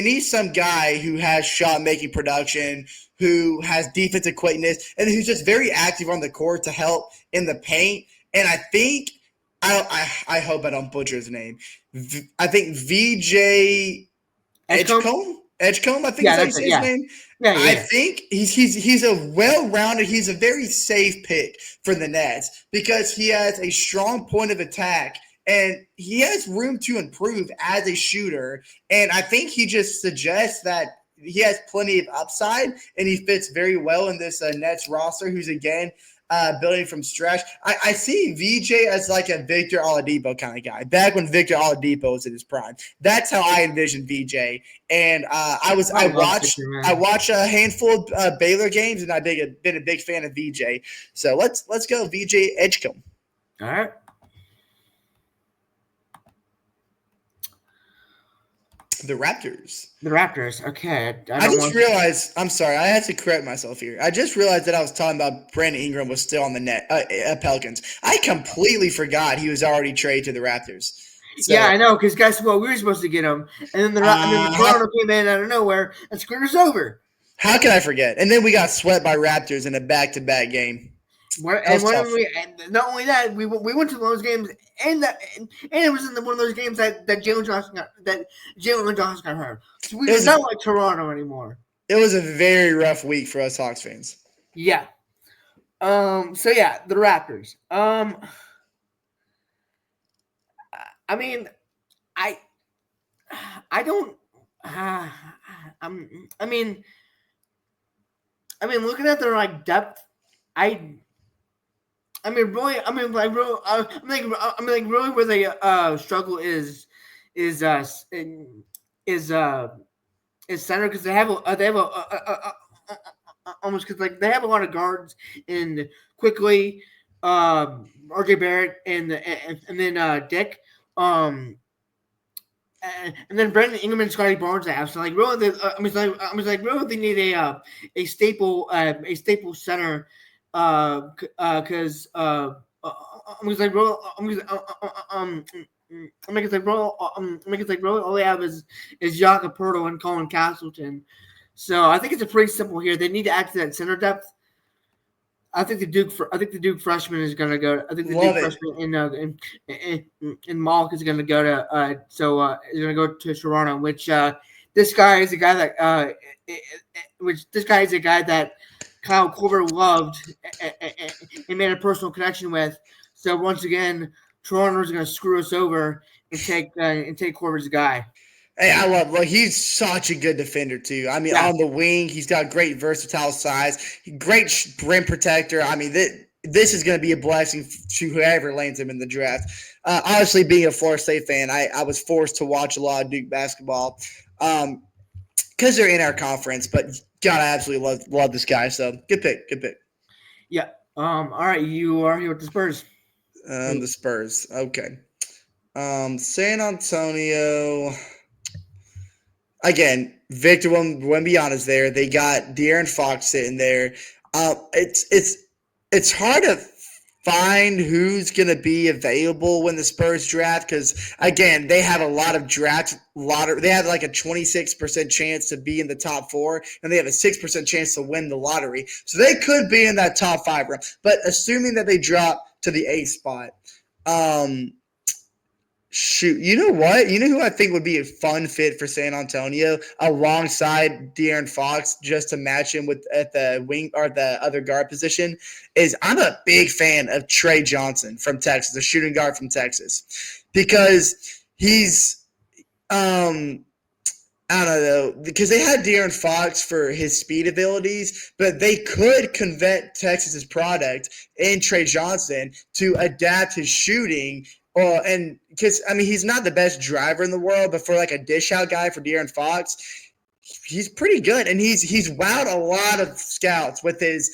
need some guy who has shot-making production, who has defensive quickness, and who's just very active on the court to help in the paint. And I think I hope I don't butcher his name. I think VJ Edgecombe. I think that's his name. Yeah. I think he's a well-rounded. He's a very safe pick for the Nets because he has a strong point of attack and he has room to improve as a shooter. And I think he just suggests that he has plenty of upside and he fits very well in this Nets roster. Who's again. Building from scratch. I see VJ as like a Victor Oladipo kind of guy. Back when Victor Oladipo was in his prime, that's how I envisioned VJ. And I watched a handful of Baylor games, and I've been a big fan of VJ. So let's go VJ Edgecombe. All right. The Raptors. Okay. I just realized. I'm sorry. I had to correct myself here. I just realized that I was talking about Brandon Ingram was still on the net. Pelicans. I completely forgot he was already traded to the Raptors. So, yeah, I know. Because guess what? We were supposed to get him, and then the Toronto came in out of nowhere and screwed us over. How can I forget? And then we got swept by Raptors in a back-to-back game. And not only that, we went to those games, and it was in one of those games that Jalen Johnson got hurt. So we were not like Toronto anymore. It was a very rough week for us Hawks fans. Yeah. So yeah, the Raptors. I mean, I don't. I mean, looking at their like depth, really where they struggle is center because they have almost because like they have a lot of guards in quickly, RJ Barrett and then Dick, and then Brandon Ingram and Scotty Barnes have. So like really, really they need a staple center. Because all they have is Jakob Poeltl and Colin Castleton. So I think it's a pretty simple here. They need to add to that center depth. I think the Duke freshman is going to go. I think the Love Duke it. freshman in Malk is going to go to is going to go to Toronto. Which this guy is a guy that Kyle Korver loved and made a personal connection with. So once again, Toronto is going to screw us over and take Korver's guy. Hey, I love. Like he's such a good defender too. I mean, Yeah. on the wing, he's got great versatile size, great rim protector. I mean, this is going to be a blessing to whoever lands him in the draft. Honestly, being a Florida State fan, I was forced to watch a lot of Duke basketball because they're in our conference. But God, I absolutely love this guy. So good pick, good pick. Yeah. All right, you are here with the Spurs. The Spurs. Okay. San Antonio. Again, Victor Wembanyama's there. They got De'Aaron Fox sitting there. It's hard to find who's going to be available when the Spurs draft because again, they have a lot of draft lottery. They have like a 26% chance to be in the top 4, and they have a 6% chance to win the lottery. So they could be in that top 5 round. But assuming that they drop to the 8th spot, shoot, you know what? You know who I think would be a fun fit for San Antonio alongside De'Aaron Fox, just to match him with at the wing or the other guard position, is I'm a big fan of Trey Johnson from Texas, a shooting guard from Texas, because he's I don't know, because they had De'Aaron Fox for his speed abilities, but they could convert Texas's product in Trey Johnson to adapt his shooting. And because, I mean, he's not the best driver in the world, but for like a dish out guy for De'Aaron Fox, he's pretty good. And he's wowed a lot of scouts with his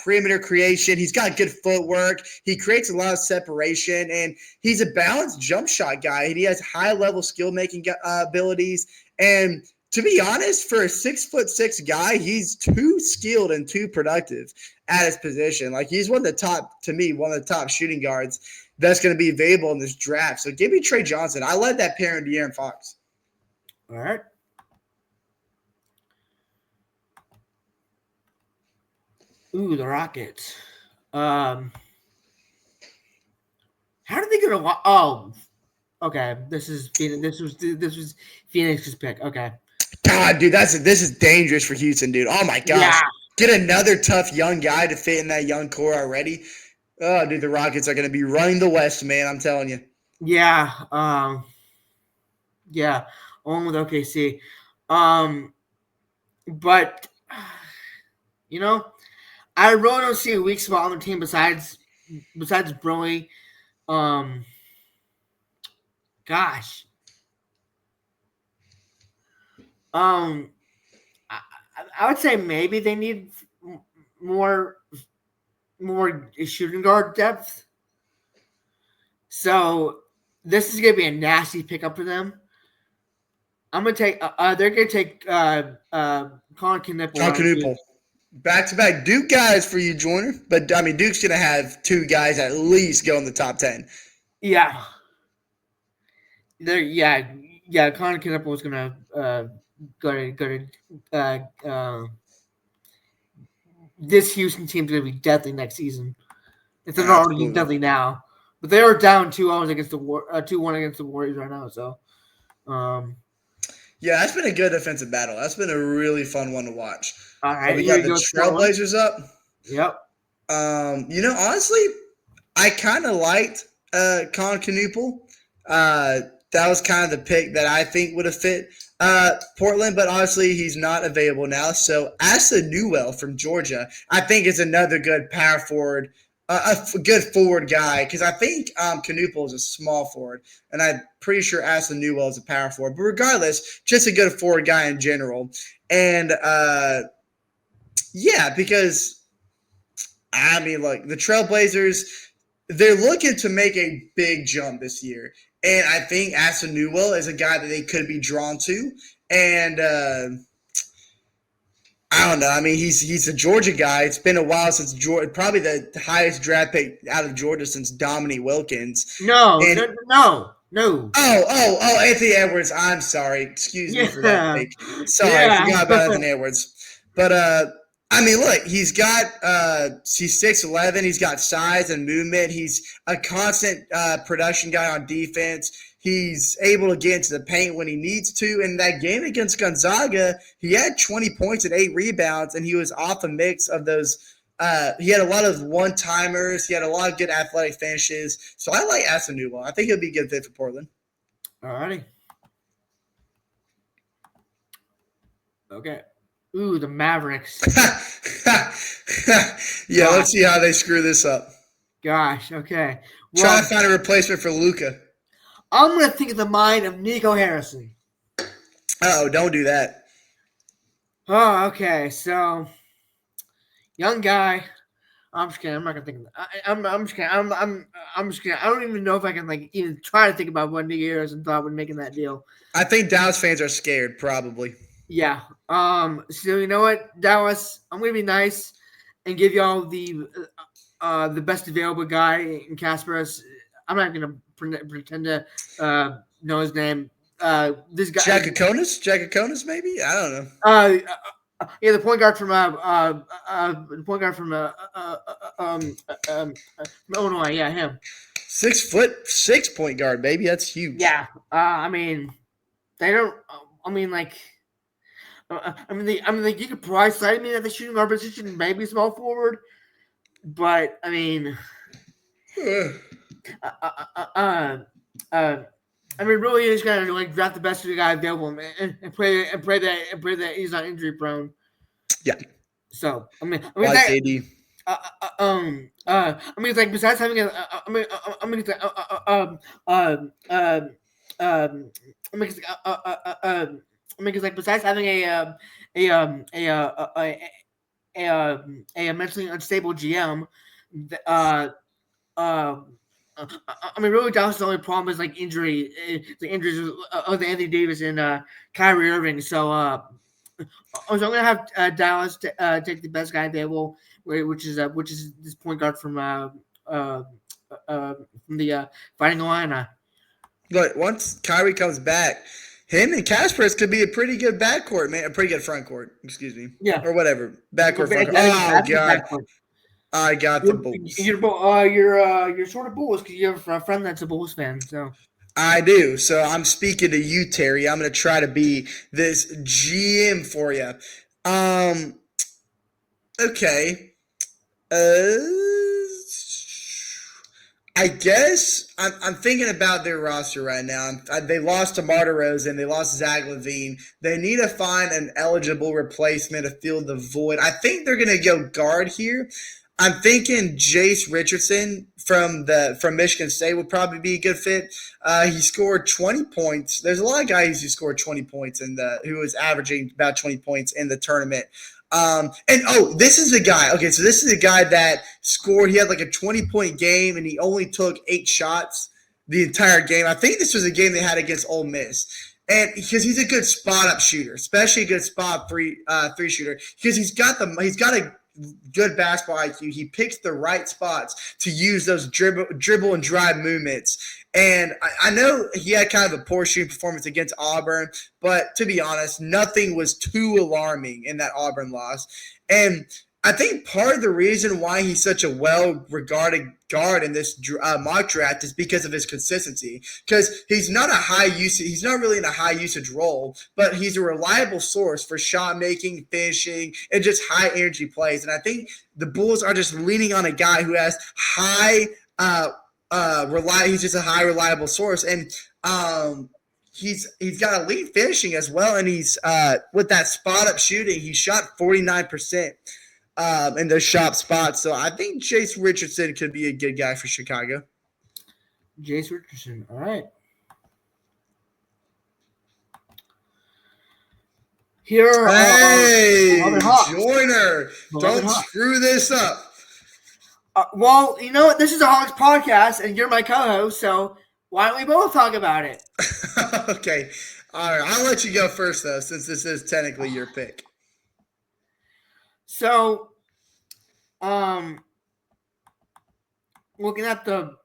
perimeter creation. He's got good footwork. He creates a lot of separation, and he's a balanced jump shot guy. And he has high level skill making abilities. And to be honest, for a 6'6" guy, he's too skilled and too productive at his position. Like he's one of the top shooting guards that's going to be available in this draft. So give me Trey Johnson. I love that pair in De'Aaron Fox. All right. Ooh, the Rockets. How did they get a? Oh, okay. This was Phoenix's pick. Okay. God, dude, this is dangerous for Houston, dude. Oh my gosh, Yeah. Get another tough young guy to fit in that young core already. Oh, dude, the Rockets are going to be running the West, man. I'm telling you. Yeah. Yeah. Along with OKC. But you know, I really don't see a weak spot on the team besides Broly. Gosh. I would say maybe they need more shooting guard depth. So this is gonna be a nasty pickup for them. I'm gonna take. They're gonna take Colin Knueppel. Back-to-back Duke guys for you, Joyner. But, I mean, Duke's going to have 2 guys at least go in the top 10. Yeah. Colin Knueppel was gonna go to this Houston team's gonna be deadly next season. If they're not already deadly now, but they are down 2-0 against the 2-1 against the Warriors right now. So, yeah, that's been a good defensive battle. That's been a really fun one to watch. All right, so we got the Trailblazers up. Yep. Honestly, I kind of liked Colin Knueppel. That was kind of the pick that I think would have fit Portland, but honestly, he's not available now. So Asa Newell from Georgia, I think is another good power forward, a good forward guy, because I think Knueppel is a small forward, and I'm pretty sure Asa Newell is a power forward. But regardless, just a good forward guy in general. And yeah, because I mean, like the Trailblazers, they're looking to make a big jump this year. And I think Asa Newell is a guy that they could be drawn to. And I don't know. I mean, he's a Georgia guy. It's been a while since Georgia, probably the highest draft pick out of Georgia since Dominique Wilkins. No. Oh, Anthony Edwards. I'm sorry. Excuse me for that pick. Sorry, I forgot about Anthony Edwards. But I mean, look, he's 6'11". He's got size and movement. He's a constant production guy on defense. He's able to get into the paint when he needs to. In that game against Gonzaga, he had 20 points and 8 rebounds, and he was off a mix of those. He had a lot of one-timers. He had a lot of good athletic finishes. So I like Aston Newell. I think he'll be a good fit for Portland. All righty. Okay. Ooh, the Mavericks. Yeah, let's see how they screw this up. Gosh, okay. Well, try to find a replacement for Luka. I'm going to think of the mind of Nico Harrison. Oh, don't do that. Oh, okay. So, young guy. I'm just kidding. I'm not gonna think of that. I'm just kidding. I'm just kidding. I don't even know if I can even try to think about what Nico Harrison thought when making that deal. I think Dallas fans are scared, probably. Yeah. So you know what, Dallas, I'm gonna be nice and give y'all the best available guy in Kasparas. I'm not gonna pretend to know his name. This guy, Jack Akonis, maybe. I don't know. Yeah, the point guard from Illinois. Yeah, him. 6'6" point guard, baby. That's huge. Yeah. I mean, they don't. I mean, you could probably cite me at the shooting guard position, maybe small forward, but I mean, really, you just gotta draft the best of the guy available and pray that he's not injury prone. Yeah. So like AD. Besides having besides having a mentally unstable GM, really, Dallas' only problem is injury, the injuries of Anthony Davis and Kyrie Irving. So, I'm gonna have Dallas take the best guy available, which is this point guard from the Fighting Illini. But once Kyrie comes back, him and Kasparas could be a pretty good backcourt, man. A pretty good front court, excuse me. Yeah. Or whatever. Backcourt, front court. Oh, God. I got the Bulls. You're sort of Bulls because you have a friend that's a Bulls fan. So I do. So I'm speaking to you, Terry. I'm going to try to be this GM for you. Okay. I guess I'm thinking about their roster right now. They lost to Marta Rose and they lost Zach LaVine. They need to find an eligible replacement to fill the void. I think they're going to go guard here. I'm thinking Jace Richardson from Michigan State would probably be a good fit. He scored 20 points. There's a lot of guys who scored 20 points who was averaging about 20 points in the tournament. This is the guy. Okay, so this is the guy that scored. He had a 20-point game, and he only took 8 shots the entire game. I think this was a game they had against Ole Miss. And because he's a good spot-up shooter, especially a good spot three shooter, because he's got a good basketball IQ. He picks the right spots to use those dribble and drive movements. And I know he had kind of a poor shooting performance against Auburn, but to be honest, nothing was too alarming in that Auburn loss. And I think part of the reason why he's such a well-regarded guard in this mock draft is because of his consistency. Because he's not really in a high usage role, but he's a reliable source for shot making, finishing, and just high energy plays. And I think the Bulls are just leaning on a guy who has he's just a high reliable source, and he's got elite finishing as well. And he's with that spot up shooting, he shot 49%. In those shot spots. So I think Jace Richardson could be a good guy for Chicago. Jace Richardson. All right. Here Joyner. Don't screw this up. Well, you know what? This is a Hawks podcast, and you're my co-host, so why don't we both talk about it? Okay. All right. I'll let you go first, though, since this is technically your pick. So, looking at our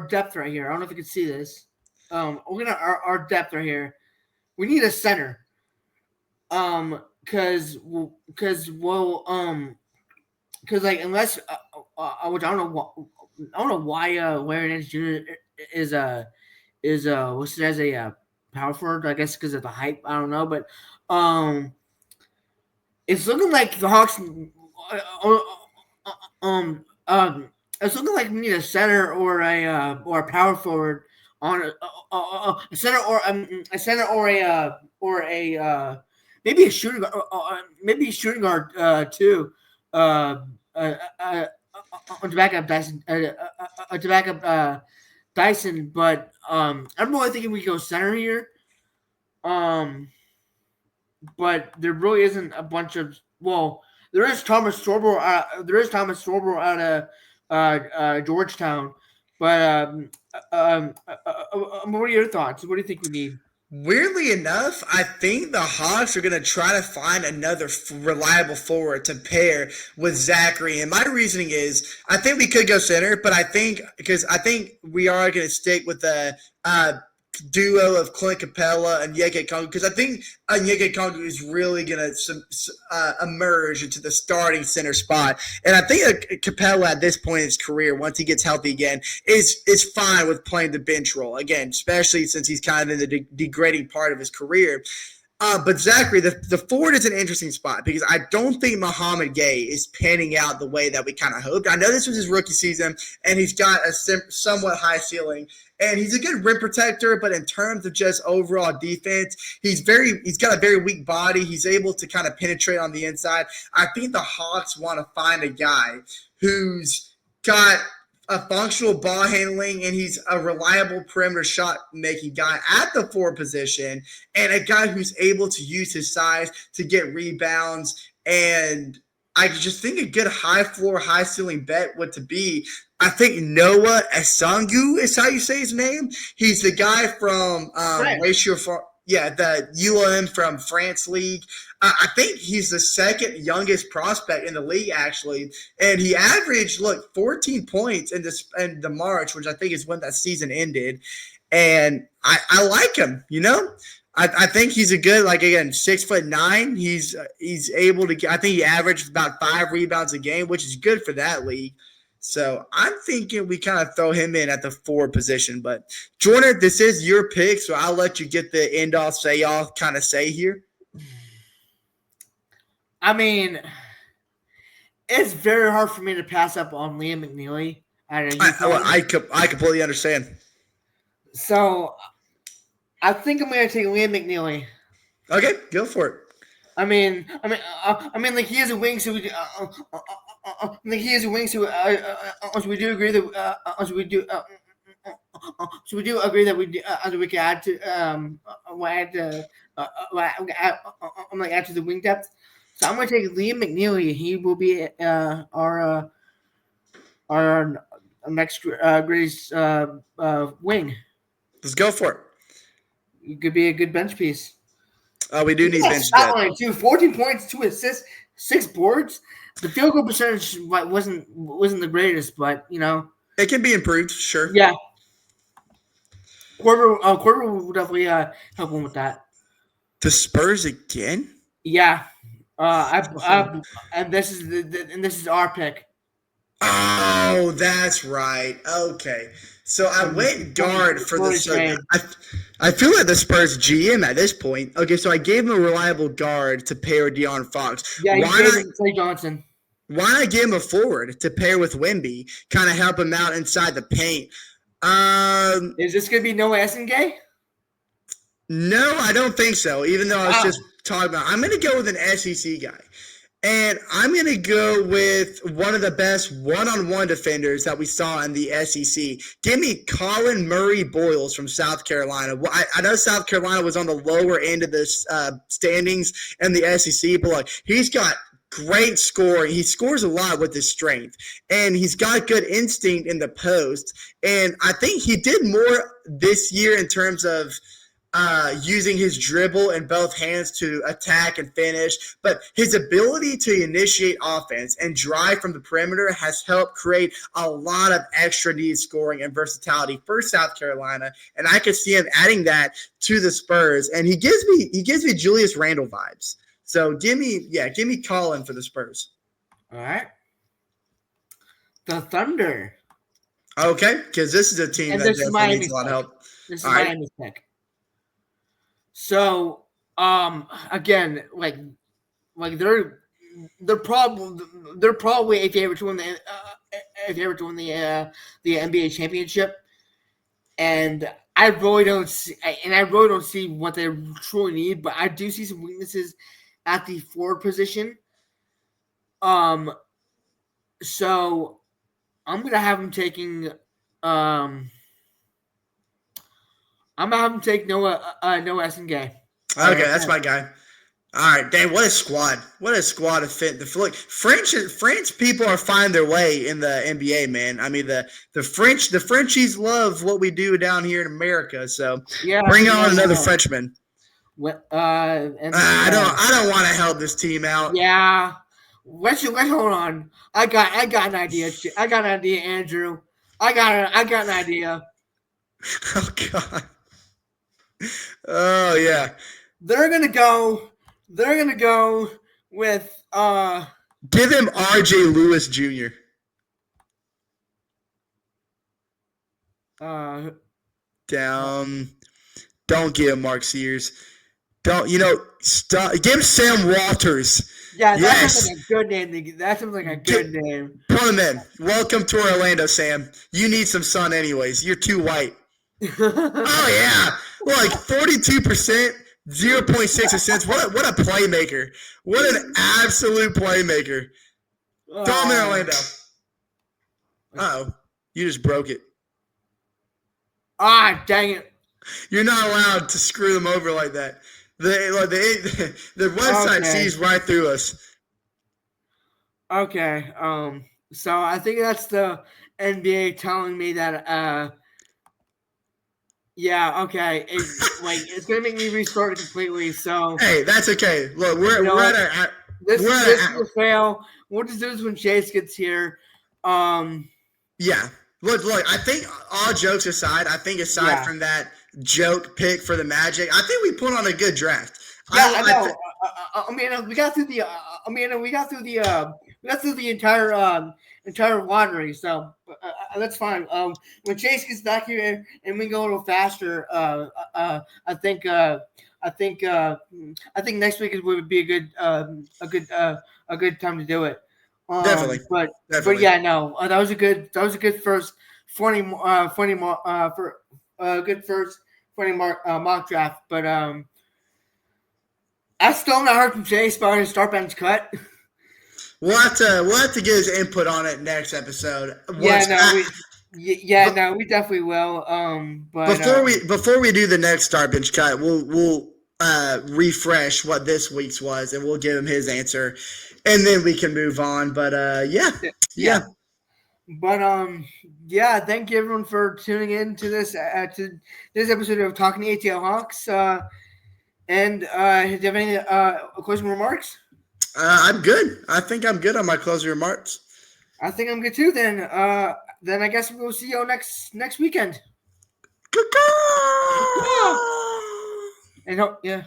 depth right here. I don't know if you can see this. Looking at our depth right here. We need a center. because like unless which I don't know why Larry Nance Jr. is listed as a power forward. I guess because of the hype. I don't know, but um, it's looking like the Hawks. Um, um, it's looking like we need a center or a power forward on a center or a maybe a shooting maybe a shooting guard too. Uh, uh, uh, to back up Dyson. To back up Dyson, but I'm really thinking we go center here. Um, but there really isn't a bunch of there is Thomas Sorbo. There is Thomas Sorbo out of Georgetown, but what are your thoughts? What do you think we need? Weirdly enough, I think the Hawks are going to try to find another reliable forward to pair with Zachary. And my reasoning is I think we could go center, but I think we are going to stick with the duo of Clint Capella and Yeke Kongu because I think Yeke Kongu is really going to emerge into the starting center spot. And I think Capella at this point in his career, once he gets healthy again, is fine with playing the bench role again, especially since he's kind of in the degrading part of his career. But Zachary, the forward is an interesting spot because I don't think Muhammad Gay is panning out the way that we kind of hoped. I know this was his rookie season, and he's got a somewhat high ceiling, and he's a good rim protector. But in terms of just overall defense, he's got a very weak body. He's able to kind of penetrate on the inside. I think the Hawks want to find a guy who's got a functional ball handling, and he's a reliable perimeter shot making guy at the forward position, and a guy who's able to use his size to get rebounds. And I just think a good high floor, high ceiling bet would to be. I think Noah Esangu is how you say his name. He's the guy from the ULM from France League. I think he's the second youngest prospect in the league, actually. And he averaged, 14 points in the March, which I think is when that season ended. And I like him, I think he's a good, 6'9". He's able to get, I think he averaged about 5 rebounds a game, which is good for that league. So I'm thinking we kind of throw him in at the forward position. But Jordan, this is your pick, so I'll let you get the end all say all kind of say here. I mean, it's very hard for me to pass up on Liam McNeely. I completely understand. So I think I'm going to take Liam McNeely. Okay, go for it. I mean, he is a wing, so we. He is a wing, so we do agree that. So we do agree that we can add to add to the wing depth. So I'm going to take Liam McNeely. He will be our next greatest wing. Let's go for it. He could be a good bench piece. We do need bench depth. Line too. 14 points, 2 assists, 6 boards. The field goal percentage wasn't the greatest, but it can be improved. Sure. Yeah. Corver will definitely help him with that. The Spurs again? Yeah. And this is our pick. Oh, that's right. Okay. So I went guard for the Spurs. I feel like the Spurs GM at this point. Okay, so I gave him a reliable guard to pair with De'Aaron Fox. Yeah, why not Clay Johnson? Why not give him a forward to pair with Wemby, kind of help him out inside the paint? Is this going to be Noah Essengay? No, I don't think so. Even though I was just talking about, I'm going to go with an SEC guy. And I'm going to go with one of the best one-on-one defenders that we saw in the SEC. Give me Colin Murray Boyles from South Carolina. I know South Carolina was on the lower end of the standings in the SEC, but he's got great scoring. He scores a lot with his strength, and he's got good instinct in the post. And I think he did more this year in terms of using his dribble in both hands to attack and finish, but his ability to initiate offense and drive from the perimeter has helped create a lot of extra needed scoring and versatility for South Carolina, and I could see him adding that to the Spurs. And he gives me Julius Randle vibes. So give me Colin for the Spurs. All right. The Thunder. Okay, because this is a team And that this is definitely needs Miami's a lot of pick. help. This is All right. Miami's pick. So, again, like they're probably a favorite to win the NBA championship, and I really don't see what they truly need, but I do see some weaknesses at the forward position. So I'm gonna have them taking I'm gonna have them take Noah Essengay. Okay, that's my guy. All right, dang, what a squad! What a squad of fit. Look, French people are finding their way in the NBA, man. I mean, the Frenchies love what we do down here in America. So bring on another Frenchman. I don't want to help this team out. Yeah, let's hold on. I got an idea. I got an idea, Andrew. I got an idea. Oh God. Oh yeah. They're gonna go with give him R.J. Lewis Jr. Down. Don't give him Mark Sears. Don't stop. Give Sam Walters. Yeah, that sounds like a good name. That sounds like a good name. Put him in. Welcome to Orlando, Sam. You need some sun, anyways. You're too white. Oh yeah, like 42%, 0.6 assists. What a playmaker! What an absolute playmaker! Throw him in Orlando. Uh-oh, you just broke it. Ah, dang it! You're not allowed to screw them over like that. The website sees right through us. Okay. So I think that's the NBA telling me that. Yeah. Okay. It's gonna make me restart it completely. So hey, that's okay. Look, we're at this is a fail. We'll just do this when Chase gets here. Yeah. Look. I think all jokes aside, from that joke pick for the Magic, I think we put on a good draft. Yeah, I know. We got through the. Entire lottery, so that's fine. When Chase gets back here and we go a little faster, I think next week would be a good time to do it. Definitely. But yeah, no, that was a good first 40 mock draft. But I still not heard from Chase about his start bench cut. We'll have to get his input on it next episode. We definitely will. But before we do the next start bench cut, we'll refresh what this week's was, and we'll give him his answer, and then we can move on. But yeah. But thank you everyone for tuning in to this episode of Talkin ATL Hawks. And do you have any closing remarks? I'm good. I think I'm good on my closing remarks. I think I'm good too. Then I guess we'll see you next weekend. And yeah.